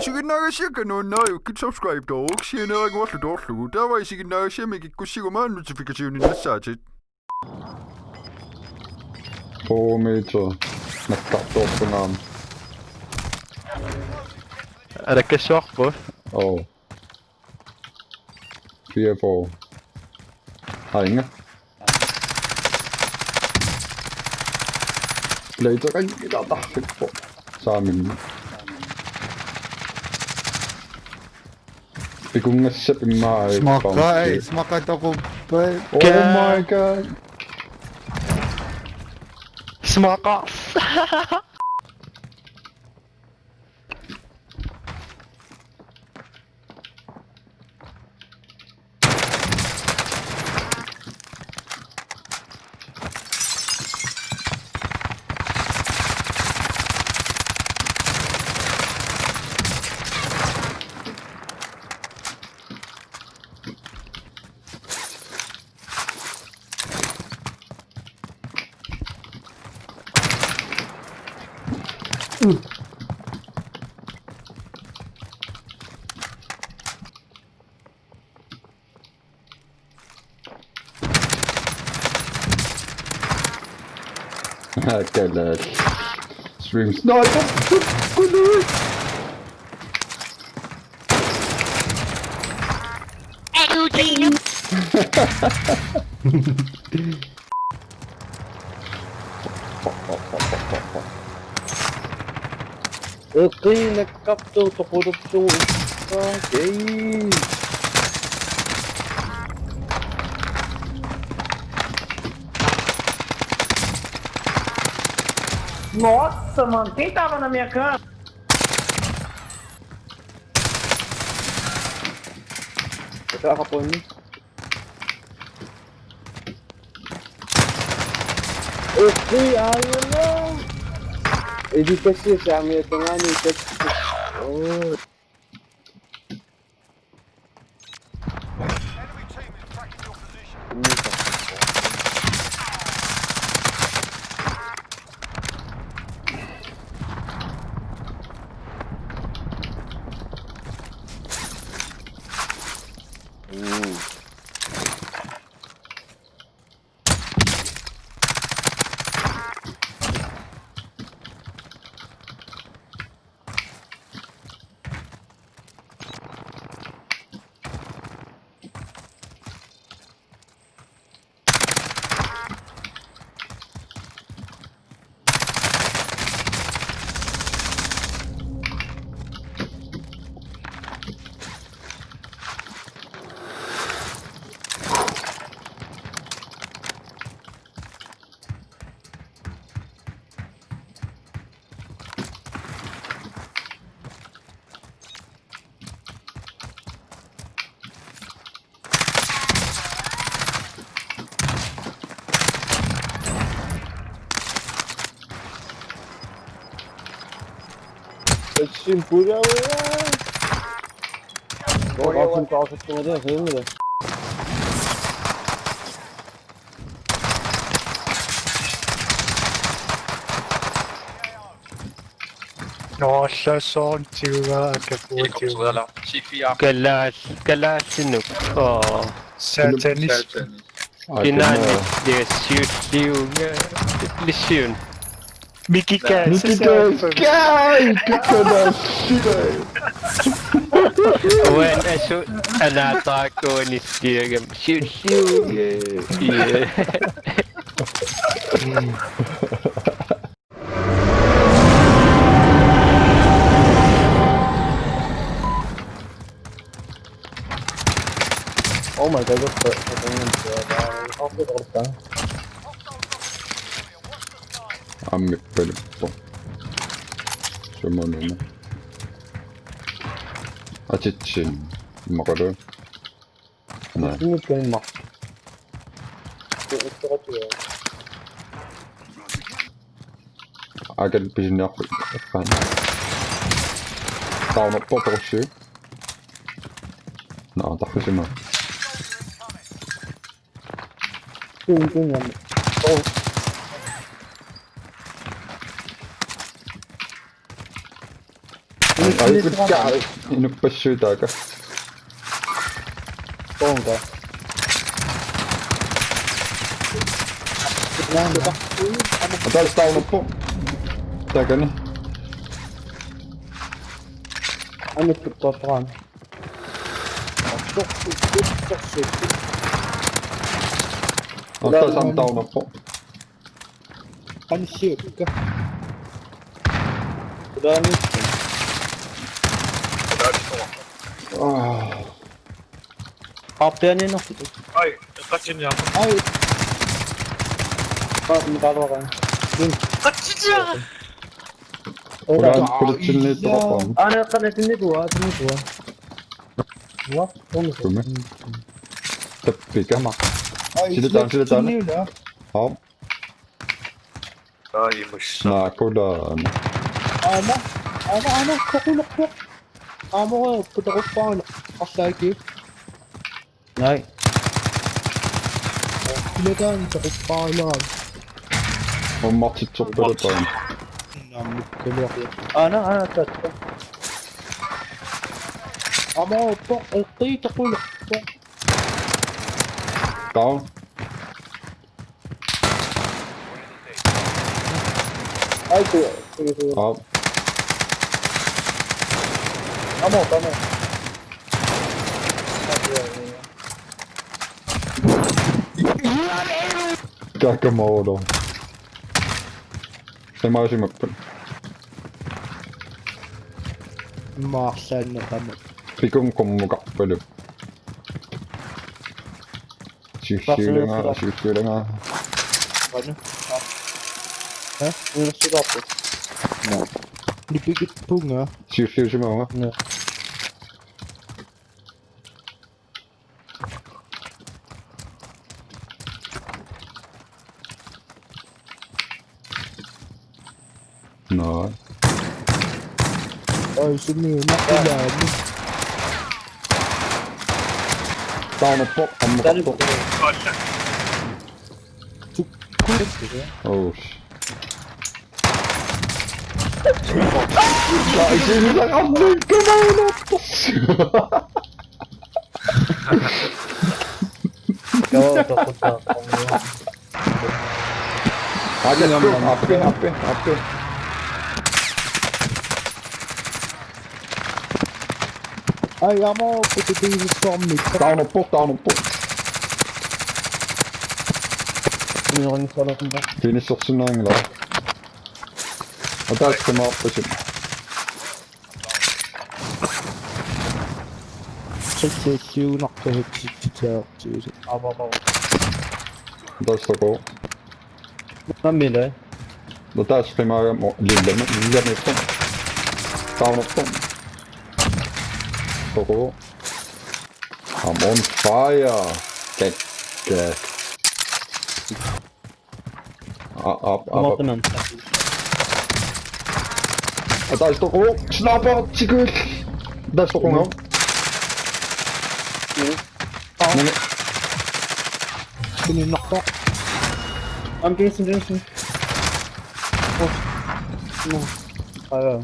Sige nagasya ka no na subscribe dog. Siya na ang wala dog. Dawa sige nagasya may kikusigo man notification na sa chat. 4 meter. Naktapt op en aan. Er det ikke svart på? Oh. 4 på. Har ingen. Later kan je dat dacht ik voor. Samen. Ik kom net zitten maar. Smakai ako ba? Oh my god. Smak off! Kijk daar. Stream sniper. Goed. Okay, nag-capture to corruption. Okay. Nossa, mano, quem tava na minha cama? Ito ako po niyo. Okay, ayun na. Eh di kasi sa amin ito nga ni text. Oh. Açayım buraya. Kalsın kalsın ne sayın mı? Nossa, sån tur att få Helikopter C4. Galas sinuk. Oh. satanist. Kinanit det syusiunga. Lisyun. Mikika, Kijk naar shit. When I shoot an attack on his gear, shoot. Yeah. Oh my god, that's Amme pelippo. Semmoinen. Atitsin. Makaro. Näin. Nyt on ma. Aika pisin jahkaan. Tää on popossi. No, takaisin mä. Kyllä. Oh. Ai kun ka inupassuitaaka. Onko? Taas tauluppu. Tääkö niin? Ano ito papan? Taas on tauluppu. Ano siya ka? Wala nito. Kapya niya no. Ai, katsin niya. Ay! Bakit makakawa ka? Katsin niya! Ulan kulitsin nito ako. Ano ka natin nito ah? Ito nito ah. What? Ano ka? Kumme. Tappi ka ma. Sidetaan, sidetaan. Hop. Aymış. Nakulaan. Ano? Kakulak. Amo ko, puta ko pa ako. Kaslaki. Ngay. Pinagaan, sakit pa lang. On matsit sopperetaan. Ano, tatlo. Amo, pok, tay, kakulak. Down. Ay, sige. Hop. Amo. Kakamodo. Se mä olisin möppön. Maksan na kami. Pikun kommu kappelu. Syssyilenga. Ano? Ha? Ano siya ko? No. Dipikit po nga. Syssyisimä nga. No. No. Ay, sumina nakilami. Down up pop. Amma pop. Oh. Ay, sino lang amoy ka na Gawa ko pa. Appe. Ay, amo, putitilis ko kami. Down up pop. Ano ko yung sarap ba? Finish också nängla. Och där ska man upp sig. Successive nakahit Amo. Där ska gå. Namili. Och där ska man lilla mitten. Down up pop. Gå. I'm on fire. Get. Up. Kumatanam. Och där står gå. Snabba, sikul. Där står gå. Men Sininak ko. Ang Jason. Oh. No. Ayaw.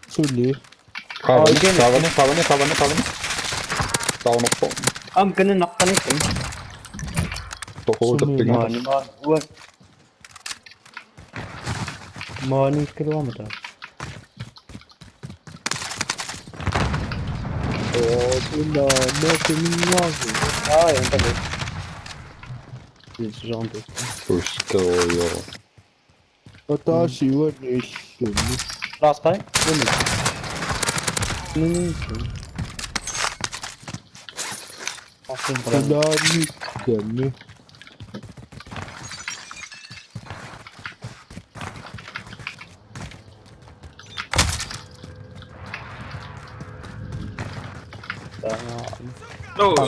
Suli. Kavane. Down up pop. Ang ganun nakanik eh. Står tapping. What? Mani kilometer. Oh, tunda, nothing nothing. Ah, yan tabi. It's genre. Förstår jag. Watashi wa nation. Last time? Nation. Kadani kami.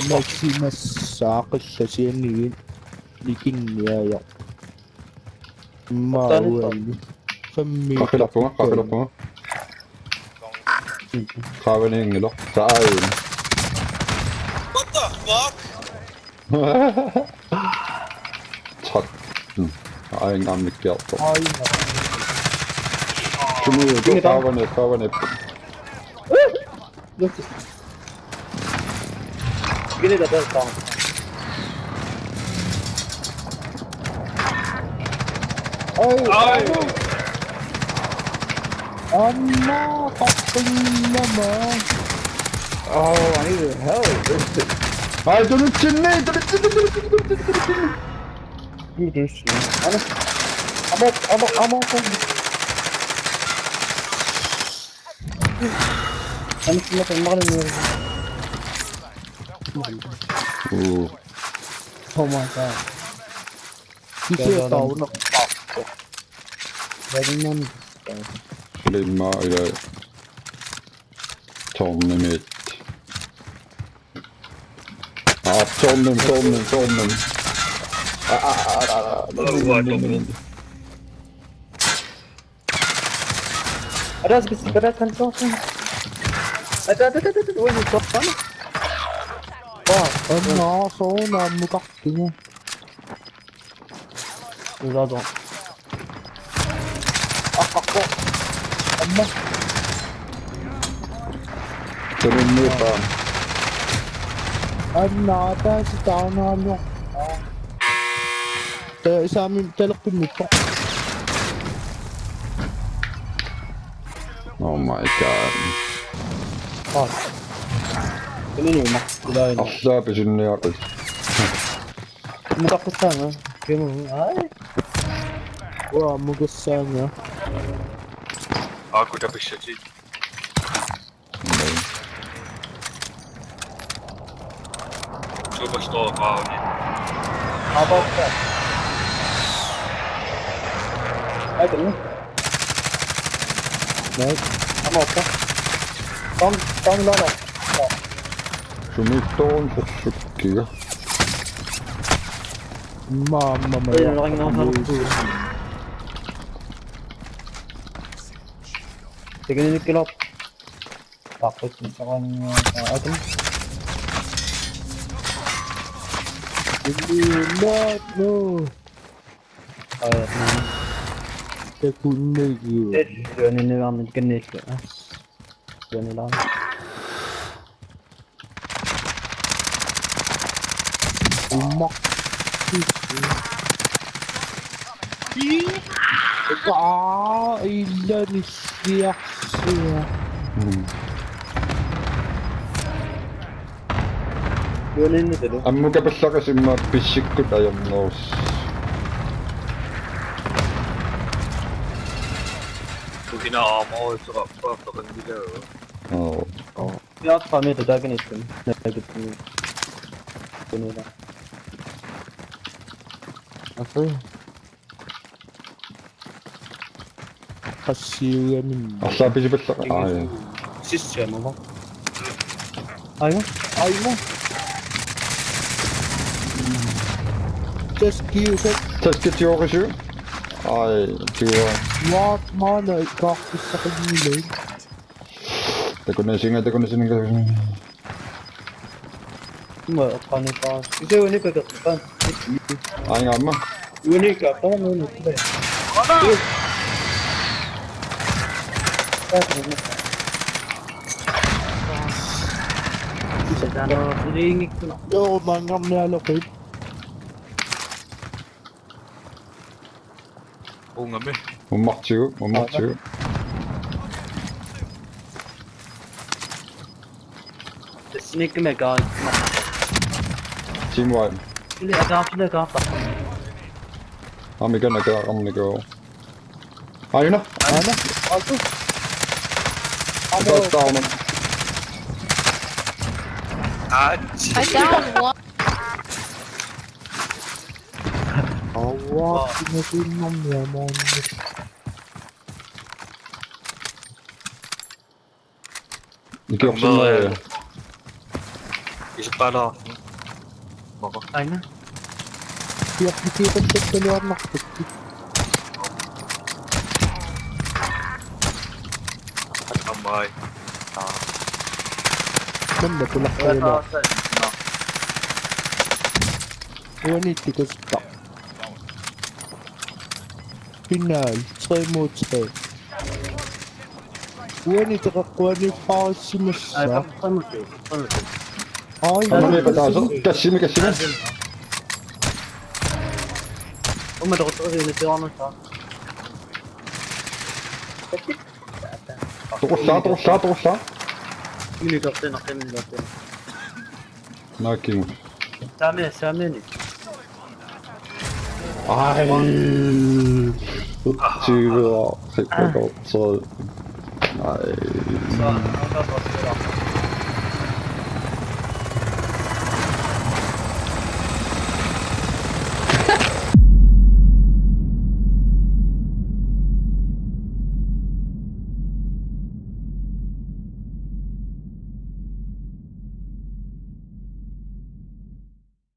Maximus sa akin siya nikin niya. Mawal. Kami. Kakilap ko nga. Kavane yung ilo. Sa ayon. What the fuck? Takk. Ayon nga mycket allt. Ay, 주문이 또 파워넷. Look. Gini dah datang. Ay. Amma, kaping naman. Oh, I need help. 아, 저는 찐네. Ini dia sini. Amok. Ano sila makan ni? 오, Oh my god. Kasi tao na pakto. Dahil naman. 플레이마 이래. 정님이. 아, 정님. Ada kan so. Ada. Uy, ito pa. Ano, so na mukha niya. Ulado. Ako. Amma. 저는 뭐 Nata si tao na ano. Sa amin, talak pumutok. Oh my god. Ano yun, makilain. 아싸, 배준네 아까. Mukha ko sana. Kaya mo, ay. Wow, mukha sana. Aku dah bersyaji. Coba store kau ni. Apa ka? Ay, ito na. Nice. Ano ka? Tong lolo. 줌이 떠온 족기가. Mama maya. Ay, laki na ako. Sige na kilop. Takot sa kanya. Ito na. No. Ay, det kunne jo. Det er en annen gnet. Den lang. Umak. Ilan siya. Yun ito do. 안무가 벌써가 지금 비식구 다이엄노스. Tu kena armor sebab apa kan gila. Ya, kami tu dah kena itu. Negatif ni. Ini lah. Apa? Kasih ni. 아싸, 비지 벌써가. 아, 예. Sistem apa? Ayo. Just kill set. 테스트 지워가시오. 아이, 지워. What mana ikakis sa kanila? Teko na singa ka. Paano pa? Kasi unik ka pa. Ay nga ma. Unik ka pa. Unik ba? Isa na ringik ko na. Yo, mangam na locate. Oh ngam eh. 못 막지우. Snake med god. Team wipe. Leg up. I'm gonna go. Ayun na. Also. That's down. I down one. Awa, pinasinom naman. 이게 없었나 해. Isa pala. Baka. Ay na. Tiyak dikita sa kaluar na kapit. At amay. Banda tulak kayo na. Wanit ko stop. Final, 3 mot 3. kuoni takakuani pausimassa. Ai, fammi. Ai, Anna meipä taas. Kässi. Come devo trovare le donne qua? Tuossa. Yli kapteena. Näki mut. Se meni. Ai. Tyvärr. Se. Nej. Så, jag tar bort det då.